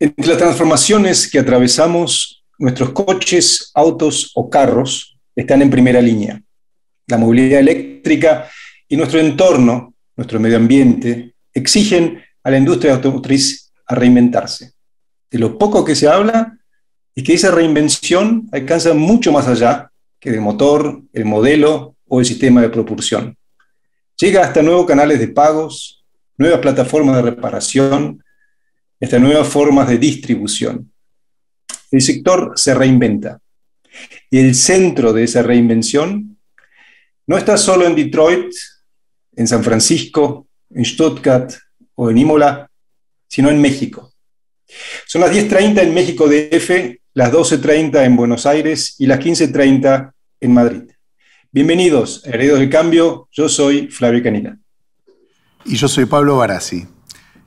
Entre las transformaciones que atravesamos, nuestros coches, autos o carros están en primera línea. La movilidad eléctrica y nuestro entorno, nuestro medio ambiente, exigen a la industria automotriz a reinventarse. De lo poco que se habla es que esa reinvención alcanza mucho más allá que del motor, el modelo o el sistema de propulsión. Llega hasta nuevos canales de pagos, nuevas plataformas de reparación, hasta nuevas formas de distribución. El sector se reinventa. Y el centro de esa reinvención no está solo en Detroit, en San Francisco, en Stuttgart o en Imola, sino en México. Son las 10:30 en México DF, las 12:30 en Buenos Aires y las 15:30 en Madrid. Bienvenidos a Herederos del Cambio, yo soy Flavio Canina. Y yo soy Pablo Barassi.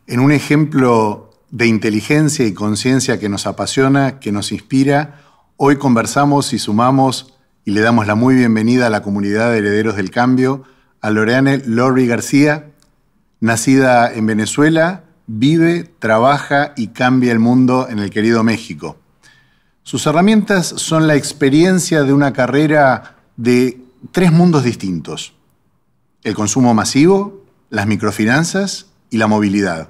En un ejemplo de inteligencia y conciencia que nos apasiona, que nos inspira, hoy conversamos y sumamos y le damos la muy bienvenida a la comunidad de Herederos del Cambio a Loreane Lori García, nacida en Venezuela, vive, trabaja y cambia el mundo en el querido México. Sus herramientas son la experiencia de una carrera de 3 mundos distintos: el consumo masivo, las microfinanzas y la movilidad.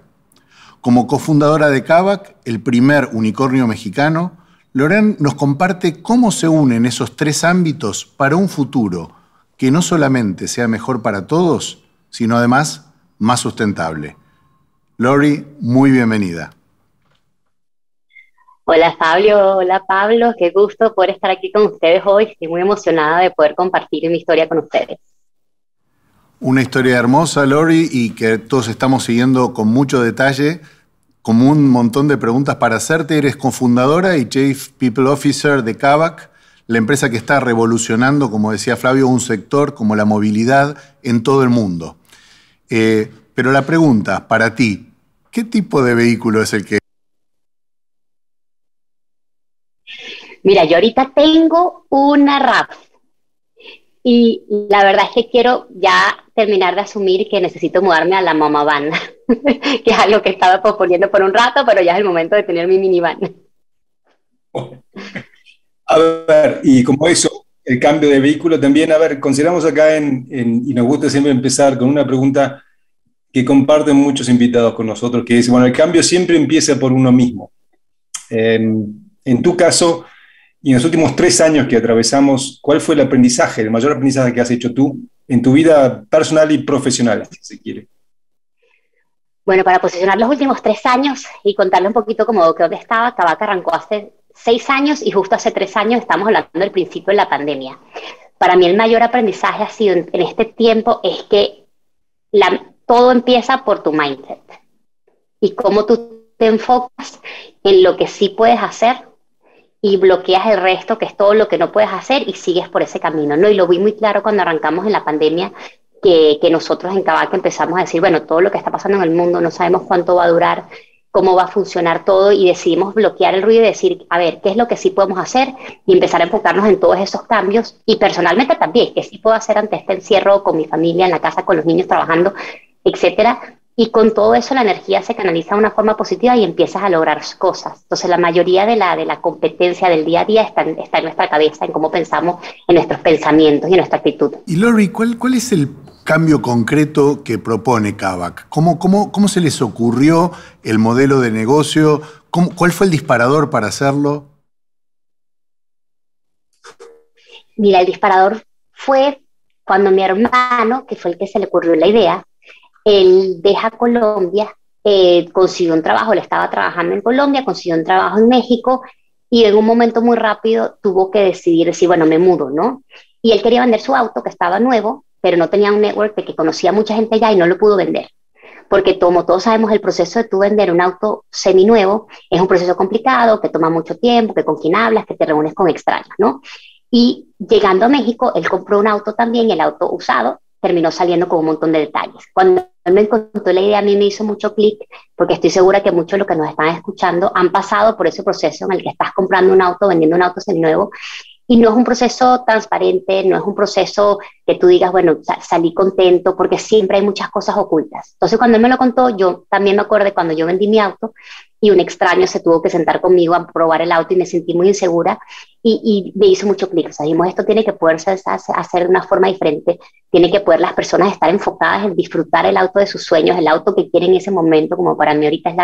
Como cofundadora de Kavak, el primer unicornio mexicano, Loreane nos comparte cómo se unen esos 3 ámbitos para un futuro que no solamente sea mejor para todos, sino además más sustentable. Lori, muy bienvenida. Hola Fabio, hola Pablo, qué gusto poder estar aquí con ustedes hoy. Estoy muy emocionada de poder compartir mi historia con ustedes. Una historia hermosa, Lori, y que todos estamos siguiendo con mucho detalle, con un montón de preguntas para hacerte. Eres cofundadora y Chief People Officer de Kavak, la empresa que está revolucionando, como decía Flavio, un sector como la movilidad en todo el mundo. Pero la pregunta para ti, ¿qué tipo de vehículo es el que...? Mira, yo ahorita tengo una RAV y la verdad es que quiero ya terminar de asumir que necesito mudarme a la Mama Van, que es algo que estaba posponiendo por un rato, pero ya es el momento de tener mi minivan. A ver, y como eso, el cambio de vehículo también, a ver, consideramos acá y nos gusta siempre empezar con una pregunta que comparten muchos invitados con nosotros, que es, bueno, el cambio siempre empieza por uno mismo. En tu caso, y en los últimos 3 años que atravesamos, ¿cuál fue el aprendizaje, el mayor aprendizaje que has hecho tú en tu vida personal y profesional, si se quiere? Bueno, para posicionar los últimos 3 años y contarle un poquito como que dónde estaba, Kavak arrancó hace 6 años y justo hace 3 años estamos hablando del principio de la pandemia. Para mí el mayor aprendizaje ha sido en este tiempo es que todo empieza por tu mindset y cómo tú te enfocas en lo que sí puedes hacer y bloqueas el resto, que es todo lo que no puedes hacer, y sigues por ese camino, ¿no? Y lo vi muy claro cuando arrancamos en la pandemia, que nosotros en Kavak empezamos a decir, bueno, todo lo que está pasando en el mundo, no sabemos cuánto va a durar, cómo va a funcionar todo, y decidimos bloquear el ruido y decir, a ver, ¿qué es lo que sí podemos hacer? Y empezar a enfocarnos en todos esos cambios, y personalmente también, ¿qué sí puedo hacer ante este encierro con mi familia, en la casa, con los niños trabajando, etcétera? Y con todo eso la energía se canaliza de una forma positiva y empiezas a lograr cosas. Entonces la mayoría de la competencia del día a día está en nuestra cabeza, en cómo pensamos, en nuestros pensamientos y en nuestra actitud. Y Lori, ¿cuál es el cambio concreto que propone Kavak? ¿Cómo se les ocurrió el modelo de negocio? ¿Cuál fue el disparador para hacerlo? Mira, el disparador fue cuando mi hermano, que fue el que se le ocurrió la idea, él deja Colombia, consiguió un trabajo, él estaba trabajando en Colombia, consiguió un trabajo en México y en un momento muy rápido tuvo que decir, bueno, me mudo, ¿no? Y él quería vender su auto, que estaba nuevo, pero no tenía un network de que conocía a mucha gente allá y no lo pudo vender. Porque como todos sabemos, el proceso de tú vender un auto seminuevo es un proceso complicado, que toma mucho tiempo, que con quién hablas, que te reúnes con extraños, ¿no? Y llegando a México, él compró un auto también, el auto usado, terminó saliendo con un montón de detalles. Cuando él me contó la idea, a mí me hizo mucho clic, porque estoy segura que muchos de los que nos están escuchando han pasado por ese proceso en el que estás comprando un auto, vendiendo un auto seminuevo, y no es un proceso transparente, no es un proceso que tú digas, bueno, salí contento, porque siempre hay muchas cosas ocultas. Entonces, cuando él me lo contó, yo también me acordé cuando yo vendí mi auto, y un extraño se tuvo que sentar conmigo a probar el auto y me sentí muy insegura y me hizo mucho clic. O sea, dijimos, esto tiene que poderse hacer de una forma diferente, tiene que poder las personas estar enfocadas en disfrutar el auto de sus sueños, el auto que quieren en ese momento, como para mí ahorita es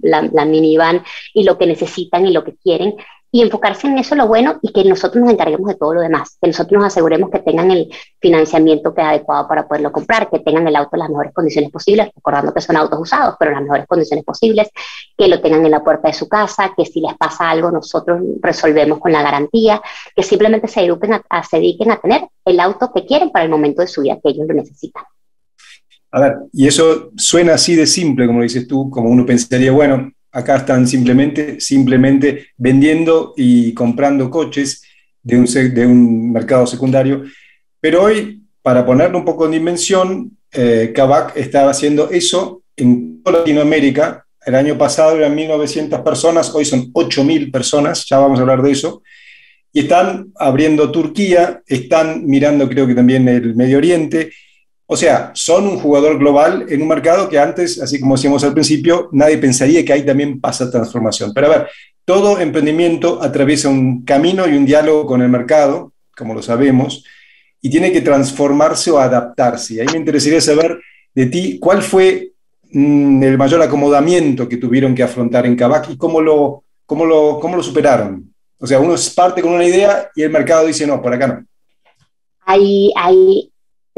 la minivan y lo que necesitan y lo que quieren, y enfocarse en eso lo bueno y que nosotros nos encarguemos de todo lo demás, que nosotros nos aseguremos que tengan el financiamiento que es adecuado para poderlo comprar, que tengan el auto en las mejores condiciones posibles, recordando que son autos usados, pero en las mejores condiciones posibles, que lo tengan en la puerta de su casa, que si les pasa algo nosotros resolvemos con la garantía, que simplemente se dediquen a tener el auto que quieren para el momento de su vida que ellos lo necesitan. A ver, y eso suena así de simple, como dices tú, como uno pensaría, bueno, acá están simplemente vendiendo y comprando coches de un mercado secundario. Pero hoy, para ponerlo un poco en dimensión, Kavak está haciendo eso en toda Latinoamérica. El año pasado eran 1.900 personas, hoy son 8.000 personas, ya vamos a hablar de eso. Y están abriendo Turquía, están mirando creo que también el Medio Oriente. O sea, son un jugador global en un mercado que antes, así como decíamos al principio, nadie pensaría que ahí también pasa transformación. Pero a ver, todo emprendimiento atraviesa un camino y un diálogo con el mercado, como lo sabemos, y tiene que transformarse o adaptarse. Y ahí me interesaría saber de ti, ¿cuál fue el mayor acomodamiento que tuvieron que afrontar en Kavak y cómo lo superaron? O sea, uno parte con una idea y el mercado dice, no, por acá no.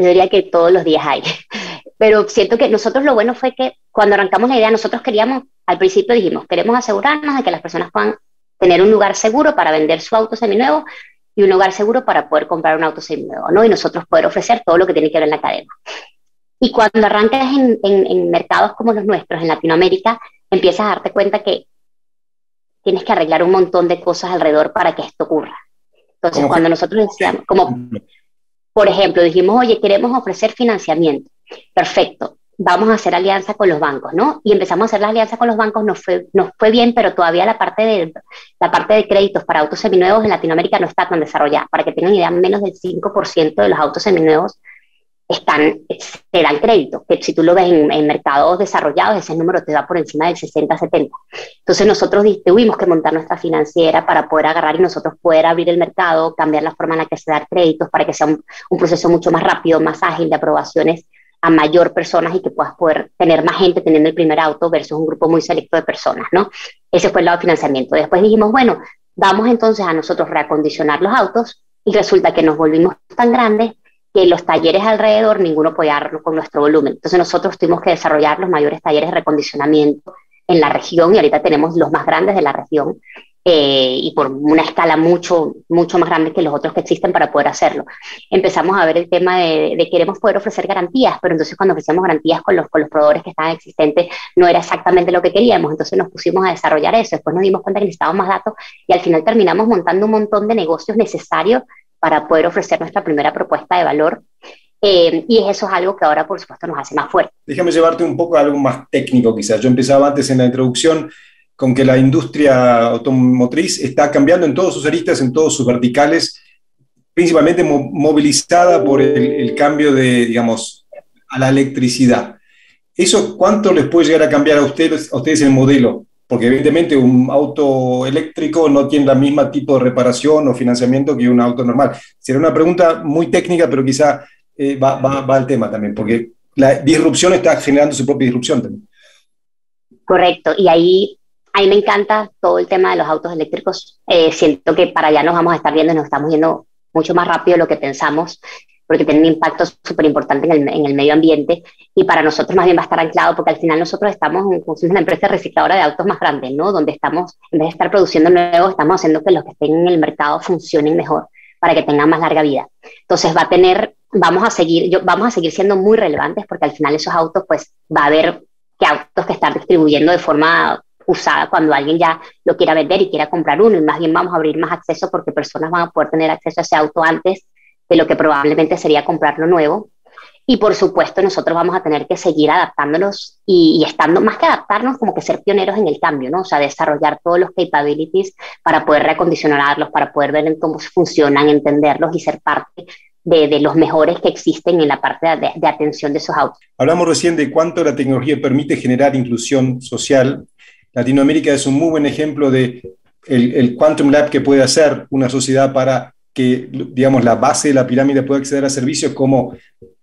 Yo diría que todos los días hay. Pero siento que nosotros lo bueno fue que cuando arrancamos la idea, nosotros queríamos, al principio dijimos, queremos asegurarnos de que las personas puedan tener un lugar seguro para vender su auto seminuevo y un lugar seguro para poder comprar un auto seminuevo, ¿no? Y nosotros poder ofrecer todo lo que tiene que ver en la cadena. Y cuando arrancas en mercados como los nuestros, en Latinoamérica, empiezas a darte cuenta que tienes que arreglar un montón de cosas alrededor para que esto ocurra. Entonces, cuando nosotros decíamos, por ejemplo, dijimos, oye, queremos ofrecer financiamiento. Perfecto, vamos a hacer alianza con los bancos, ¿no? Y empezamos a hacer la alianza con los bancos, nos fue bien, pero todavía la parte de créditos para autos seminuevos en Latinoamérica no está tan desarrollada. Para que tengan idea, menos del 5% de los autos seminuevos te dan crédito, que si tú lo ves en mercados desarrollados, ese número te da por encima del 60-70. Entonces nosotros tuvimos que montar nuestra financiera para poder agarrar y nosotros poder abrir el mercado, cambiar la forma en la que se dan créditos para que sea un proceso mucho más rápido, más ágil de aprobaciones a mayor personas y que puedas poder tener más gente teniendo el primer auto versus un grupo muy selecto de personas, ¿no? Ese fue el lado de financiamiento. Después dijimos, bueno, vamos entonces a nosotros reacondicionar los autos y resulta que nos volvimos tan grandes que los talleres alrededor ninguno podía darlo con nuestro volumen. Entonces nosotros tuvimos que desarrollar los mayores talleres de recondicionamiento en la región y ahorita tenemos los más grandes de la región y por una escala mucho más grande que los otros que existen para poder hacerlo. Empezamos a ver el tema de queremos poder ofrecer garantías, pero entonces cuando ofrecíamos garantías con los proveedores que estaban existentes no era exactamente lo que queríamos, entonces nos pusimos a desarrollar eso, después nos dimos cuenta que necesitábamos más datos y al final terminamos montando un montón de negocios necesarios para poder ofrecer nuestra primera propuesta de valor. Y eso es algo que ahora, por supuesto, nos hace más fuerte. Déjame llevarte un poco a algo más técnico, quizás. Yo empezaba antes en la introducción con que la industria automotriz está cambiando en todos sus aristas, en todos sus verticales, principalmente movilizada por el cambio digamos, a la electricidad. ¿Eso cuánto les puede llegar a cambiar a ustedes el modelo? Porque evidentemente un auto eléctrico no tiene el mismo tipo de reparación o financiamiento que un auto normal. Sería una pregunta muy técnica, pero quizá va al tema también, porque la disrupción está generando su propia disrupción también. Correcto, y ahí me encanta todo el tema de los autos eléctricos. Siento que para allá nos vamos a estar viendo y nos estamos yendo mucho más rápido de lo que pensamos, porque tiene un impacto súper importante en el medio ambiente y para nosotros más bien va a estar anclado porque al final nosotros estamos en una empresa recicladora de autos más grande, ¿no? Donde estamos, en vez de estar produciendo nuevos, estamos haciendo que los que estén en el mercado funcionen mejor para que tengan más larga vida. Entonces vamos a seguir siendo muy relevantes porque al final esos autos, pues va a haber que autos que están distribuyendo de forma usada cuando alguien ya lo quiera vender y quiera comprar uno y más bien vamos a abrir más acceso porque personas van a poder tener acceso a ese auto antes de lo que probablemente sería comprarlo nuevo. Y por supuesto nosotros vamos a tener que seguir adaptándonos y estando, más que adaptarnos, como que ser pioneros en el cambio, ¿no? O sea, desarrollar todos los capabilities para poder reacondicionarlos, para poder ver cómo funcionan, entenderlos y ser parte de los mejores que existen en la parte de atención de esos autos. Hablamos recién de cuánto la tecnología permite generar inclusión social. Latinoamérica es un muy buen ejemplo de el Quantum Lab que puede hacer una sociedad para que, digamos, la base de la pirámide pueda acceder a servicios como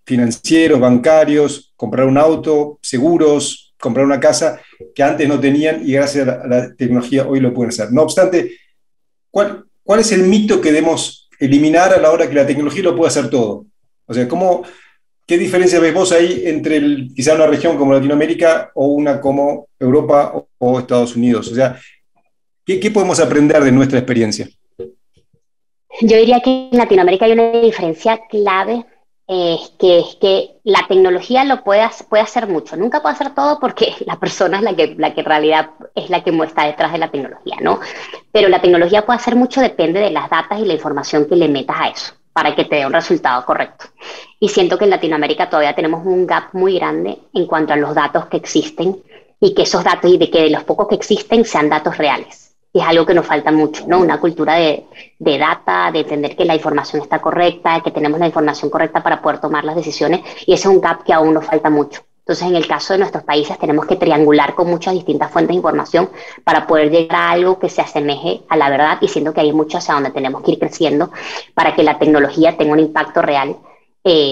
financieros, bancarios, comprar un auto, seguros, comprar una casa, que antes no tenían y gracias a la tecnología hoy lo pueden hacer. No obstante, ¿cuál es el mito que debemos eliminar a la hora que la tecnología lo puede hacer todo? O sea, ¿qué diferencia ves vos ahí entre quizá una región como Latinoamérica o una como Europa o Estados Unidos? O sea, ¿qué podemos aprender de nuestra experiencia? Yo diría que en Latinoamérica hay una diferencia clave, es que la tecnología puede hacer mucho. Nunca puede hacer todo porque la persona es la que en realidad es la que está detrás de la tecnología, ¿no? Pero la tecnología puede hacer mucho, depende de las datas y la información que le metas a eso para que te dé un resultado correcto. Y siento que en Latinoamérica todavía tenemos un gap muy grande en cuanto a los datos que existen y que esos datos y de que de los pocos que existen sean datos reales. Es algo que nos falta mucho, ¿no? Una cultura de data, de entender que la información está correcta, que tenemos la información correcta para poder tomar las decisiones, y ese es un gap que aún nos falta mucho. Entonces, en el caso de nuestros países, tenemos que triangular con muchas distintas fuentes de información para poder llegar a algo que se asemeje a la verdad, y siento que hay mucho hacia donde tenemos que ir creciendo para que la tecnología tenga un impacto real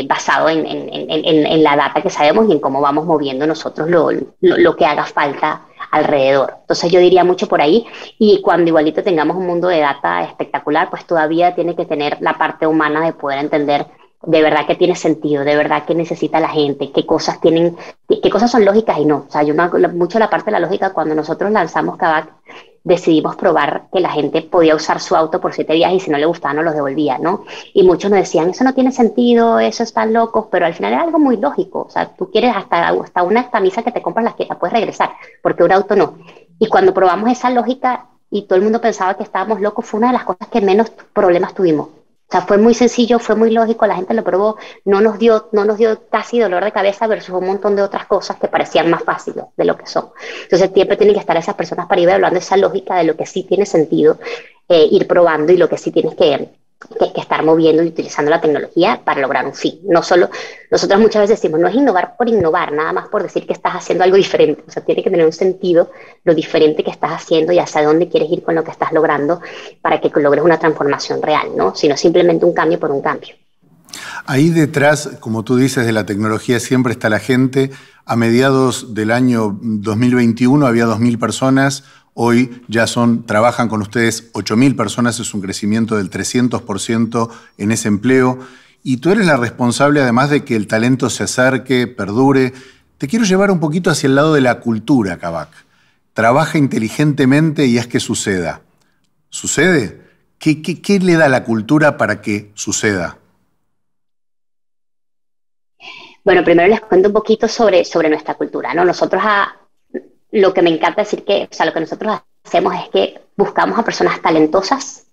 basado en la data que sabemos y en cómo vamos moviendo nosotros lo que haga falta alrededor. Entonces yo diría mucho por ahí, y cuando igualito tengamos un mundo de data espectacular, pues todavía tiene que tener la parte humana de poder entender de verdad qué tiene sentido, de verdad qué necesita la gente, qué cosas son lógicas y no. O sea, yo me acuerdo mucho la parte de la lógica cuando nosotros lanzamos Kavak, decidimos probar que la gente podía usar su auto por 7 días y si no le gustaba no los devolvía, ¿no? Y muchos nos decían, eso no tiene sentido, eso están locos, pero al final era algo muy lógico. O sea, tú quieres hasta una camisa que te compras la puedes regresar, porque un auto no. Y cuando probamos esa lógica y todo el mundo pensaba que estábamos locos, fue una de las cosas que menos problemas tuvimos. O sea, fue muy sencillo, fue muy lógico, la gente lo probó, no nos dio casi dolor de cabeza versus un montón de otras cosas que parecían más fáciles de lo que son. Entonces siempre tienen que estar esas personas para ir hablando esa lógica de lo que sí tiene sentido, ir probando y lo que sí tienes que estar moviendo y utilizando la tecnología para lograr un fin. No solo, nosotros muchas veces decimos, no es innovar por innovar, nada más por decir que estás haciendo algo diferente. O sea, tiene que tener un sentido lo diferente que estás haciendo y hacia dónde quieres ir con lo que estás logrando para que logres una transformación real, ¿no? Sino simplemente un cambio por un cambio. Ahí detrás, como tú dices, de la tecnología siempre está la gente. A mediados del año 2021 había 2.000 personas. Hoy ya trabajan con ustedes 8.000 personas, es un crecimiento del 300% en ese empleo. Y tú eres la responsable, además de que el talento se acerque, perdure. Te quiero llevar un poquito hacia el lado de la cultura, Kavak. Trabaja inteligentemente y haz que suceda. ¿Sucede? ¿Qué le da la cultura para que suceda? Bueno, primero les cuento un poquito sobre nuestra cultura, ¿no? Lo que me encanta decir lo que nosotros hacemos es que buscamos a personas talentosas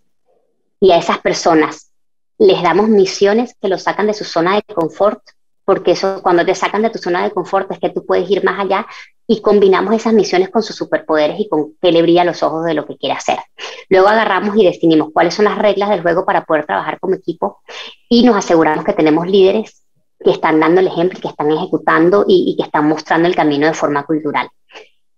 y a esas personas les damos misiones que los sacan de su zona de confort, porque eso, cuando te sacan de tu zona de confort es que tú puedes ir más allá, y combinamos esas misiones con sus superpoderes y con que le brilla los ojos de lo que quiere hacer. Luego agarramos y definimos cuáles son las reglas del juego para poder trabajar como equipo y nos aseguramos que tenemos líderes que están dando el ejemplo, que están ejecutando y que están mostrando el camino de forma cultural.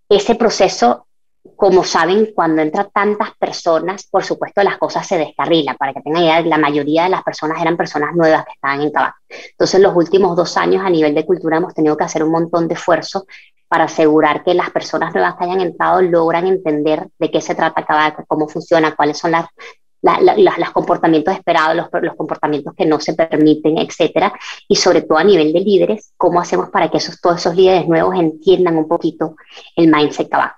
Ese proceso, como saben, cuando entran tantas personas, por supuesto las cosas se descarrilan. Para que tengan idea, la mayoría de las personas eran personas nuevas que estaban en Kavak. Entonces, los últimos 2 años a nivel de cultura hemos tenido que hacer un montón de esfuerzo para asegurar que las personas nuevas que hayan entrado logran entender de qué se trata Kavak, cómo funciona, cuáles son los comportamientos esperados, los comportamientos que no se permiten, etcétera, y sobre todo a nivel de líderes, cómo hacemos para que todos esos líderes nuevos entiendan un poquito el mindset Kavak.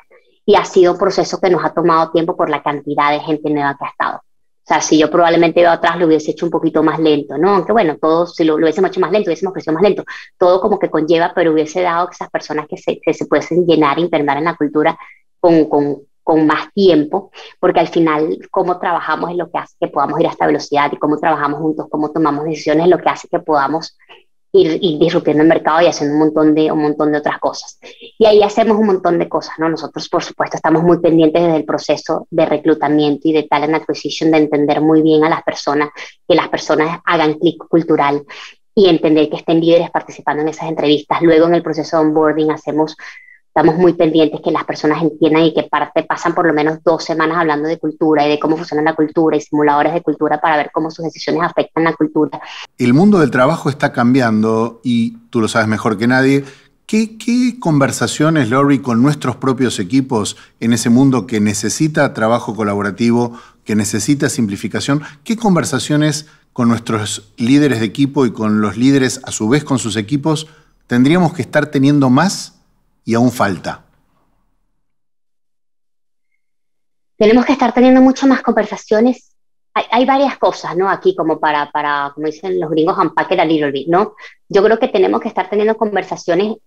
Y ha sido un proceso que nos ha tomado tiempo por la cantidad de gente nueva que ha estado. O sea, si yo probablemente veo atrás lo hubiese hecho un poquito más lento, ¿no? Aunque bueno, todo, si lo hubiésemos hecho más lento, hubiésemos crecido más lento, todo como que conlleva, pero hubiese dado que esas personas que se pudiesen llenar, impregnar en la cultura con más tiempo, porque al final cómo trabajamos es lo que hace que podamos ir a esta velocidad, y cómo trabajamos juntos, cómo tomamos decisiones es lo que hace que podamos ir disruptiendo el mercado y haciendo un montón de otras cosas. Y ahí hacemos un montón de cosas, ¿no? Nosotros, por supuesto, estamos muy pendientes desde el proceso de reclutamiento y de talent acquisition, de entender muy bien a las personas, que las personas hagan clic cultural y entender que estén líderes participando en esas entrevistas. Luego, en el proceso de onboarding, hacemos estamos muy pendientes que las personas entiendan y que pasan por lo menos 2 semanas hablando de cultura y de cómo funciona la cultura y simuladores de cultura para ver cómo sus decisiones afectan la cultura. El mundo del trabajo está cambiando y tú lo sabes mejor que nadie. ¿Qué conversaciones, Lori, con nuestros propios equipos en ese mundo que necesita trabajo colaborativo, que necesita simplificación? ¿Qué conversaciones con nuestros líderes de equipo y con los líderes a su vez con sus equipos tendríamos que estar teniendo más y aún falta? Tenemos que estar teniendo mucho más conversaciones. Hay varias cosas, ¿no? Aquí como como dicen los gringos, unpack it a little bit, ¿no? Yo creo que tenemos que estar teniendo conversaciones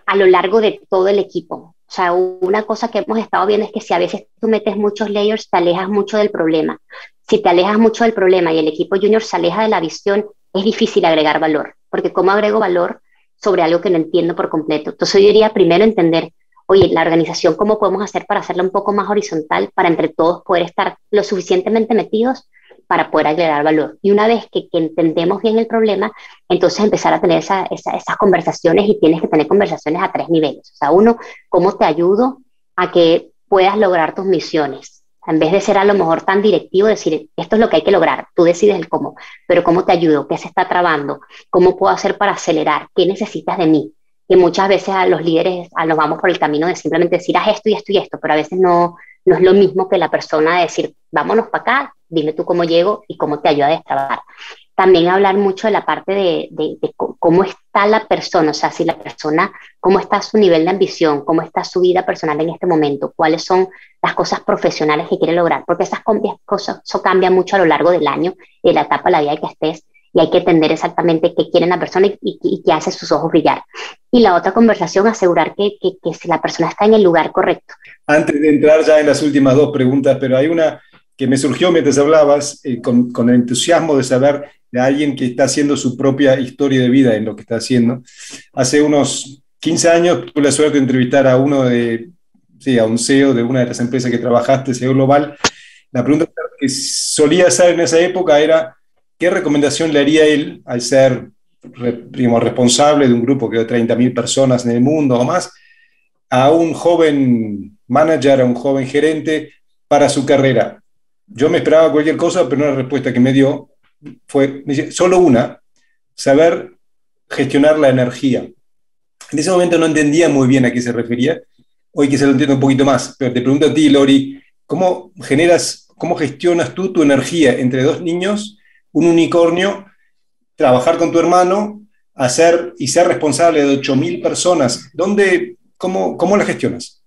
a lo largo de todo el equipo. O sea, una cosa que hemos estado viendo es que si a veces tú metes muchos layers, te alejas mucho del problema. Si te alejas mucho del problema y el equipo junior se aleja de la visión, es difícil agregar valor, porque ¿cómo agrego valor sobre algo que no entiendo por completo? Entonces yo diría primero entender, oye, la organización, ¿cómo podemos hacer para hacerla un poco más horizontal, para entre todos poder estar lo suficientemente metidos para poder agregar valor? Y una vez que entendemos bien el problema, entonces empezar a tener esas conversaciones, y tienes que tener conversaciones a 3 niveles. O sea, uno, ¿cómo te ayudo a que puedas lograr tus misiones? En vez de ser a lo mejor tan directivo, decir, esto es lo que hay que lograr, tú decides el cómo, pero ¿cómo te ayudo? ¿Qué se está trabando? ¿Cómo puedo hacer para acelerar? ¿Qué necesitas de mí? Que muchas veces a los líderes nos vamos por el camino de simplemente decir, haz esto y esto y esto, pero a veces no es lo mismo que la persona de decir, vámonos para acá, dime tú cómo llego y cómo te ayuda a destrabar. También hablar mucho de la parte de cómo está la persona, o sea, si la persona, cómo está su nivel de ambición, cómo está su vida personal en este momento, cuáles son las cosas profesionales que quiere lograr, porque esas cosas, eso cambia mucho a lo largo del año, de la etapa de la vida que estés, y hay que entender exactamente qué quiere la persona y qué hace sus ojos brillar. Y la otra conversación, asegurar que si la persona está en el lugar correcto. Antes de entrar ya en las últimas 2 preguntas, pero hay una que me surgió mientras hablabas, con el entusiasmo de saber de alguien que está haciendo su propia historia de vida en lo que está haciendo. Hace unos 15 años tuve la suerte de entrevistar a a un CEO de una de las empresas que trabajaste, CEO Global. La pregunta que solía hacer en esa época era, ¿qué recomendación le haría él al ser, digamos, responsable de un grupo que de 30.000 personas en el mundo o más, a un joven manager, a un joven gerente para su carrera? Yo me esperaba cualquier cosa, pero una respuesta que me dio fue, me dice, solo una: saber gestionar la energía. En ese momento no entendía muy bien a qué se refería. Hoy que se lo entiendo un poquito más, pero te pregunto a ti, Lori, ¿cómo gestionas tú tu energía entre 2 niños, un unicornio, trabajar con tu hermano, ser responsable de 8.000 personas? ¿Cómo la gestionas?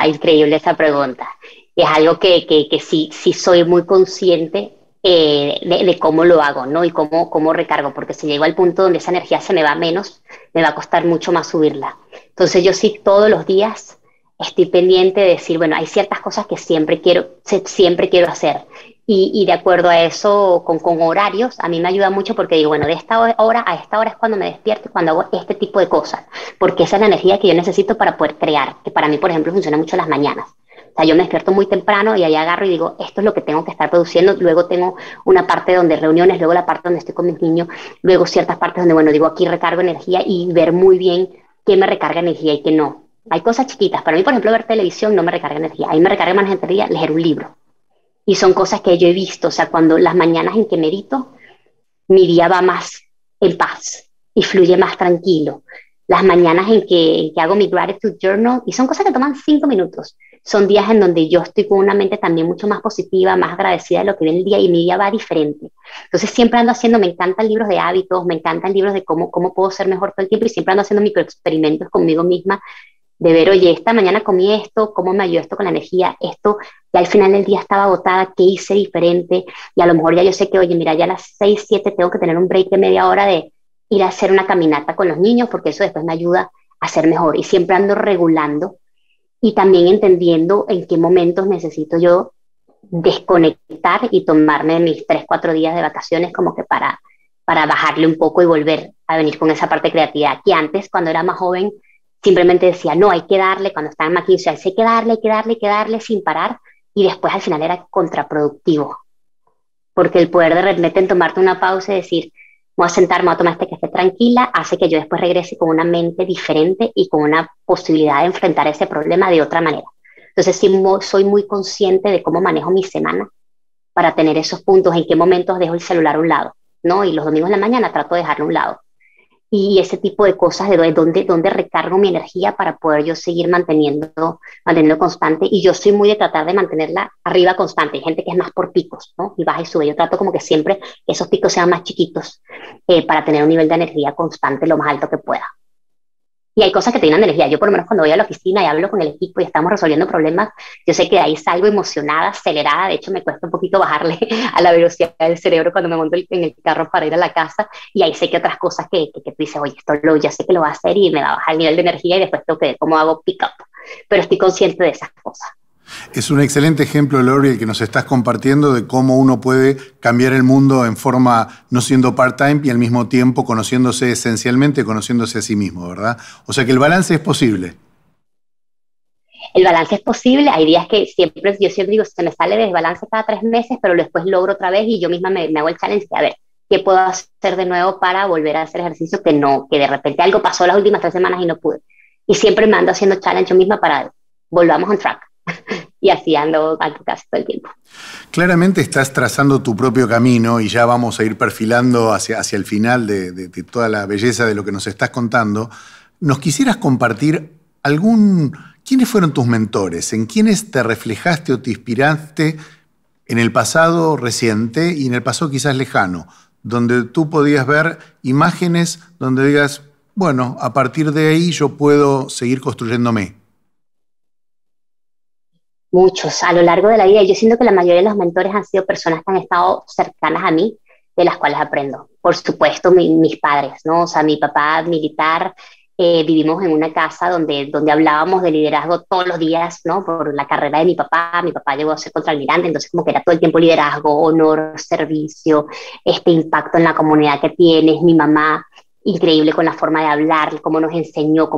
Increíble esa pregunta. Es algo que sí soy muy consciente de cómo lo hago, ¿no? Y cómo recargo, porque si llego al punto donde esa energía se me va menos, me va a costar mucho más subirla. Entonces yo sí todos los días estoy pendiente de decir, bueno, hay ciertas cosas que siempre quiero hacer. Y de acuerdo a eso, con horarios, a mí me ayuda mucho, porque digo, bueno, de esta hora a esta hora es cuando me despierto, cuando hago este tipo de cosas, porque esa es la energía que yo necesito para poder crear, que para mí, por ejemplo, funciona mucho las mañanas. O sea, yo me despierto muy temprano y ahí agarro y digo, esto es lo que tengo que estar produciendo. Luego tengo una parte donde reuniones, luego la parte donde estoy con mis niños, luego ciertas partes donde, bueno, digo, aquí recargo energía, y ver muy bien qué me recarga energía y qué no. Hay cosas chiquitas. Para mí, por ejemplo, ver televisión no me recarga energía. A mí me recarga más energía leer un libro. Y son cosas que yo he visto. O sea, cuando las mañanas en que medito, mi día va más en paz y fluye más tranquilo. Las mañanas en que hago mi gratitude journal, y son cosas que toman 5 minutos, son días en donde yo estoy con una mente también mucho más positiva, más agradecida de lo que viene el día, y mi día va diferente. Entonces siempre ando haciendo, me encantan libros de hábitos, me encantan libros de cómo puedo ser mejor todo el tiempo, y siempre ando haciendo microexperimentos conmigo misma, de ver, oye, esta mañana comí esto, cómo me ayudó esto con la energía, esto, ya al final del día estaba agotada, qué hice diferente, y a lo mejor ya yo sé que, oye, mira, ya a las 6, 7 tengo que tener un break de media hora de ir a hacer una caminata con los niños, porque eso después me ayuda a ser mejor, y siempre ando regulando, y también entendiendo en qué momentos necesito yo desconectar y tomarme mis 3, 4 días de vacaciones, como que para bajarle un poco y volver a venir con esa parte de creatividad, que antes, cuando era más joven, simplemente decía, no, hay que darle, cuando estaba en McKinsey, hay que darle sin parar, y después al final era contraproductivo, porque el poder de repente en tomarte una pausa y decir, voy a sentarme, voy a tomar este café tranquila, hace que yo después regrese con una mente diferente y con una posibilidad de enfrentar ese problema de otra manera. Entonces sí, soy muy consciente de cómo manejo mi semana para tener esos puntos, en qué momentos dejo el celular a un lado, ¿no? Y los domingos en la mañana trato de dejarlo a un lado. Y ese tipo de cosas, de dónde recargo mi energía para poder yo seguir manteniendo constante. Y yo soy muy de tratar de mantenerla arriba constante. Hay gente que es más por picos, ¿no? Y baja y sube. Yo trato como que siempre esos picos sean más chiquitos para tener un nivel de energía constante lo más alto que pueda. Y hay cosas que te llenan de energía. Yo por lo menos cuando voy a la oficina y hablo con el equipo y estamos resolviendo problemas, yo sé que de ahí salgo emocionada, acelerada. De hecho, me cuesta un poquito bajarle a la velocidad del cerebro cuando me monto en el carro para ir a la casa. Y ahí sé que otras cosas que tú dices, oye, ya sé que lo va a hacer y me va a bajar el nivel de energía y después tengo que ver cómo hago pick up. Pero estoy consciente de esas cosas. Es un excelente ejemplo, Lori, el que nos estás compartiendo de cómo uno puede cambiar el mundo en forma no siendo part-time y al mismo tiempo conociéndose esencialmente, conociéndose a sí mismo, ¿verdad? O sea que el balance es posible. El balance es posible, hay días que yo siempre digo, se me sale de desbalance cada 3 meses, pero después logro otra vez y yo misma me hago el challenge de a ver, ¿qué puedo hacer de nuevo para volver a hacer ejercicio que de repente algo pasó las últimas 3 semanas y no pude? Y siempre me ando haciendo challenge yo misma para volvamos on track. Y así ando casi todo el tiempo. Claramente estás trazando tu propio camino y ya vamos a ir perfilando hacia el final de toda la belleza de lo que nos estás contando. ¿Nos quisieras compartir quiénes fueron tus mentores? ¿En quiénes te reflejaste o te inspiraste en el pasado reciente y en el pasado quizás lejano? Donde tú podías ver imágenes donde digas, bueno, a partir de ahí yo puedo seguir construyéndome. Muchos, a lo largo de la vida. Yo siento que la mayoría de los mentores han sido personas que han estado cercanas a mí, de las cuales aprendo. Por supuesto, mis padres, ¿no? O sea, mi papá militar, vivimos en una casa donde hablábamos de liderazgo todos los días, ¿no? Por la carrera de mi papá llegó a ser contraalmirante, entonces como que era todo el tiempo liderazgo, honor, servicio, este impacto en la comunidad que tienes. Mi mamá, increíble con la forma de hablar, cómo nos enseñó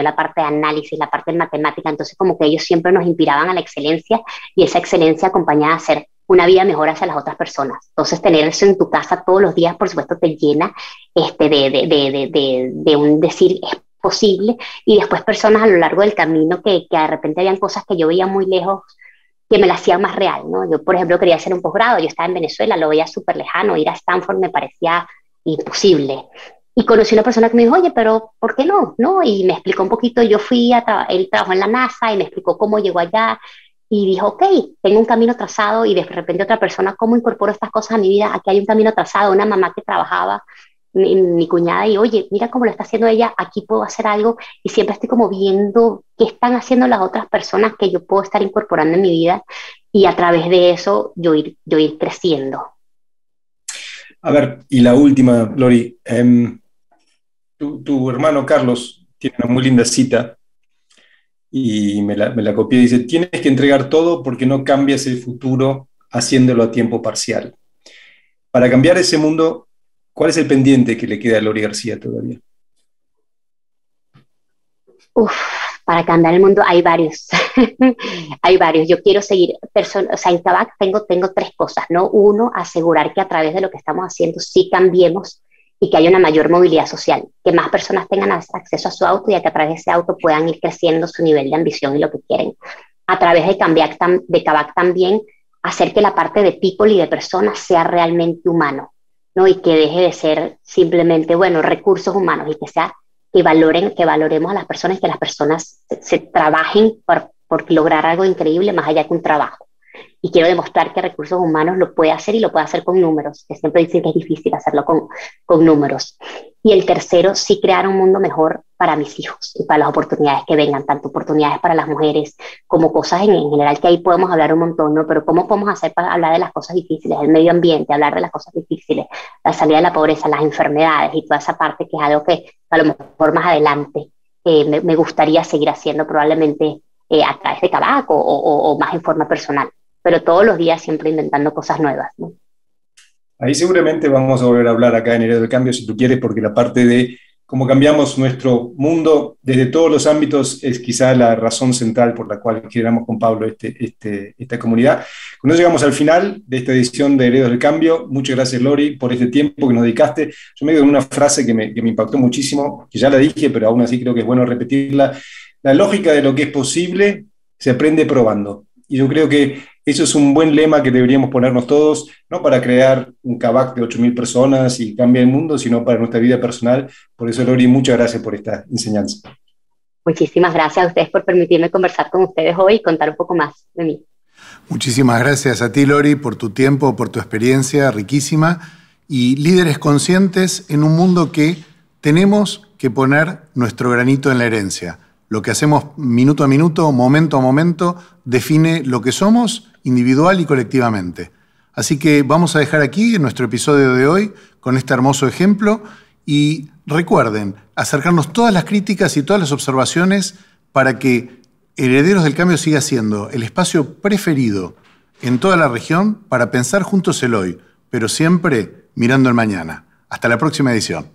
la parte de análisis, la parte de matemática. Entonces como que ellos siempre nos inspiraban a la excelencia y esa excelencia acompañada a hacer una vida mejor hacia las otras personas. Entonces tener eso en tu casa todos los días, por supuesto, te llena de un decir es posible. Y después personas a lo largo del camino que de repente habían cosas que yo veía muy lejos que me la hacían más real, ¿no? Yo, por ejemplo, quería hacer un posgrado, yo estaba en Venezuela, lo veía súper lejano, ir a Stanford me parecía imposible. Y conocí una persona que me dijo, oye, pero ¿por qué no? ¿No? Y me explicó un poquito, él trabajó en la NASA y me explicó cómo llegó allá y dijo, ok, tengo un camino trazado y de repente otra persona, ¿cómo incorporo estas cosas a mi vida? Aquí hay un camino trazado, una mamá que trabajaba, mi cuñada, y oye, mira cómo lo está haciendo ella, aquí puedo hacer algo y siempre estoy como viendo qué están haciendo las otras personas que yo puedo estar incorporando en mi vida y a través de eso yo ir creciendo. A ver, y la última, Lori, tu hermano Carlos tiene una muy linda cita y me la copié. Dice, tienes que entregar todo porque no cambias el futuro haciéndolo a tiempo parcial. Para cambiar ese mundo, ¿cuál es el pendiente que le queda a Lori García todavía? Para cambiar el mundo hay varios. Hay varios. Yo quiero seguir, o sea, en Kavak tengo 3 cosas, ¿no? Uno, asegurar que a través de lo que estamos haciendo sí cambiemos y que haya una mayor movilidad social, que más personas tengan acceso a su auto y a que a través de ese auto puedan ir creciendo su nivel de ambición y lo que quieren. A través de Kavak también hacer que la parte de people y de personas sea realmente humano, ¿no? Y que deje de ser simplemente, bueno, recursos humanos y que sea que valoremos a las personas y que las personas se trabajen por lograr algo increíble más allá que un trabajo. Y quiero demostrar que recursos humanos lo puede hacer y lo puede hacer con números, que siempre dicen que es difícil hacerlo con números. Y el tercero, sí crear un mundo mejor para mis hijos y para las oportunidades que vengan, tanto oportunidades para las mujeres como cosas en general, que ahí podemos hablar un montón, ¿no? Pero ¿cómo podemos hacer para hablar de las cosas difíciles, el medio ambiente, hablar de las cosas difíciles, la salida de la pobreza, las enfermedades y toda esa parte que es algo que a lo mejor más adelante me gustaría seguir haciendo probablemente a través de Kavak o más en forma personal, pero todos los días siempre inventando cosas nuevas, ¿no? Ahí seguramente vamos a volver a hablar acá en Heredero del Cambio, si tú quieres, porque la parte de cómo cambiamos nuestro mundo desde todos los ámbitos es quizá la razón central por la cual generamos con Pablo esta comunidad. Con eso llegamos al final de esta edición de Herederos del Cambio. Muchas gracias, Lori, por este tiempo que nos dedicaste. Yo me quedo con una frase que me impactó muchísimo, que ya la dije, pero aún así creo que es bueno repetirla. La lógica de lo que es posible se aprende probando. Y yo creo que eso es un buen lema que deberíamos ponernos todos, no para crear un Kavak de 8.000 personas y cambiar el mundo, sino para nuestra vida personal. Por eso, Lori, muchas gracias por esta enseñanza. Muchísimas gracias a ustedes por permitirme conversar con ustedes hoy y contar un poco más de mí. Muchísimas gracias a ti, Lori, por tu tiempo, por tu experiencia riquísima y líderes conscientes en un mundo que tenemos que poner nuestro granito en la herencia. Lo que hacemos minuto a minuto, momento a momento, define lo que somos individual y colectivamente. Así que vamos a dejar aquí en nuestro episodio de hoy con este hermoso ejemplo y recuerden acercarnos todas las críticas y todas las observaciones para que Herederos del Cambio siga siendo el espacio preferido en toda la región para pensar juntos el hoy, pero siempre mirando el mañana. Hasta la próxima edición.